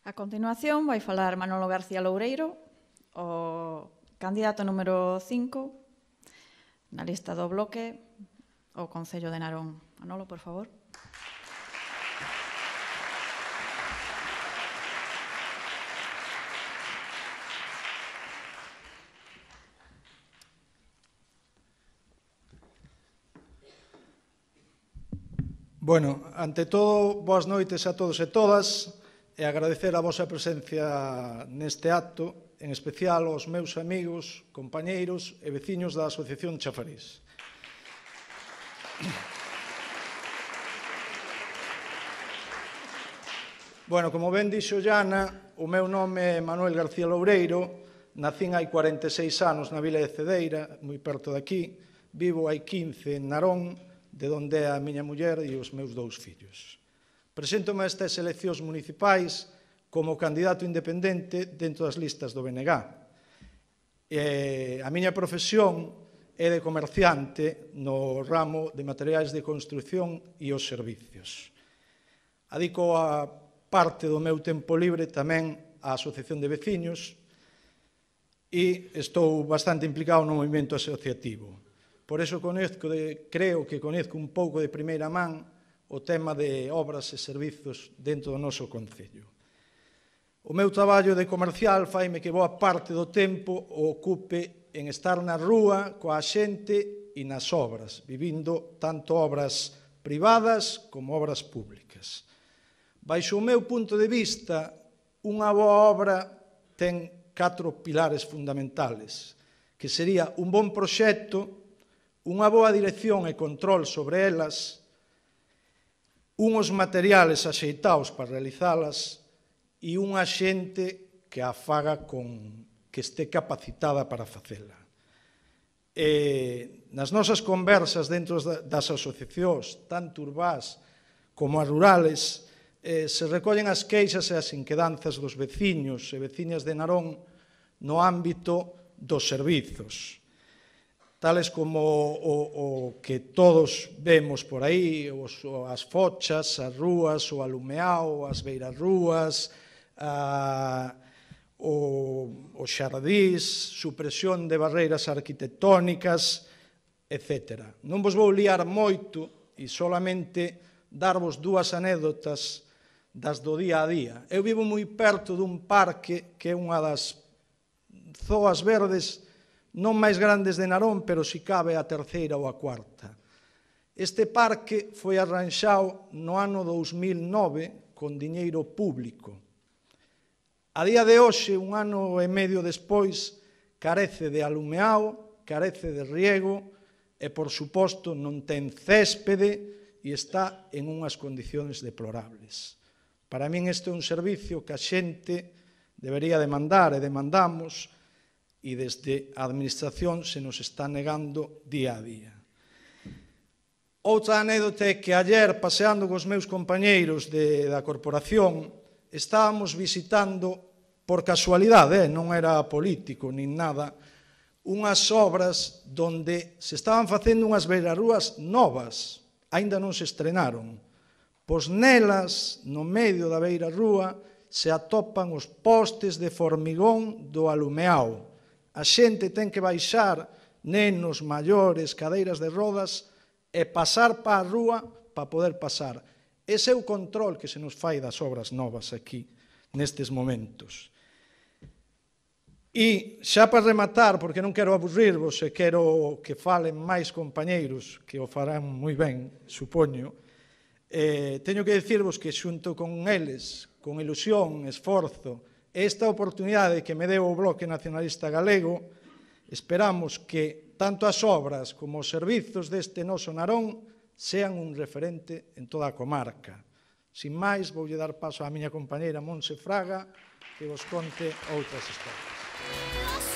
A continuación vai falar Manolo García Loureiro, o candidato número 5 na lista do bloque ao Concello de Narón. Manolo, por favor. Bueno, ante todo, boas noites a todos e todas e agradecer a vosa presencia neste acto, en especial aos meus amigos, compañeiros e veciños da Asociación Chafariz. Bueno, como ben dixo Jana, o meu nome é Manuel García Loureiro, nacín hai 46 anos na vila de Cedeira, moi perto de aquí, vivo hai 15 en Narón, de onde é a miña muller e os meus 2 fillos. Preséntome a estas eleccións municipais como candidato independente dentro das listas do BNG. A miña profesión é de comerciante no ramo de materiais de construción e os servicios. Adico a parte do meu tempo libre tamén á Asociación de Veciños e estou bastante implicado no movimento asociativo. Por iso creo que coñezco un pouco de primeira man o tema de obras e servizos dentro do noso concello. O meu traballo de comercial faime que boa parte do tempo o ocupe en estar na rúa coa xente e nas obras, vivindo tanto obras privadas como obras públicas. Baixo o meu punto de vista, unha boa obra ten 4 pilares fundamentales, que sería un bon proxecto, unha boa dirección e control sobre elas, unhos materiales axeitados para realizalas e unha xente que a faga que este capacitada para facela. Nas nosas conversas dentro das asociacións, tanto urbás como as rurales, se recollen as queixas e as inquedanzas dos veciños e veciñas de Narón no ámbito dos servizos, tales como o que todos vemos por aí, as fochas, as rúas, o alumeao, as beirarrúas, os xardís, supresión de barreiras arquitectónicas, etc. Non vos vou liar moito e solamente darvos 2 anécdotas das do día a día. Eu vivo moi perto dun parque que é unha das zoas verdes non máis grandes de Narón, pero si cabe a terceira ou a cuarta. Este parque foi arranxado no ano 2009 con diñeiro público. A día de hoxe, un ano e medio despois, carece de alumeao, carece de riego e, por suposto, non ten céspede e está en unhas condicións deplorables. Para min este é un servicio que a xente debería demandar e demandamos e desde a administración se nos está negando día a día. Outra anécdota é que ayer, paseando cos meus compañeiros da corporación, estábamos visitando, por casualidade, non era político nin nada, unhas obras donde se estaban facendo unhas beirarrúas novas, aínda non se estrenaron. Pois nelas, no medio da beirarrúa, se atopan os postes de formigón do alumeao. A xente ten que baixar, nenos, maiores, cadeiras de rodas, e pasar para a rúa para poder pasar. Ese é o control que se nos fai das obras novas aquí, nestes momentos. E xa para rematar, porque non quero aburrirvos e quero que falen máis compañeiros, que o farán moi ben, supoño, teño que dicirvos que xunto con eles, con ilusión, esforzo, esta oportunidade que me deu o Bloque Nacionalista Galego, esperamos que tanto as obras como os servizos deste noso Narón sean un referente en toda a comarca. Sin máis, voulle dar paso á miña compañeira Montse Fraga que vos conte outras historias.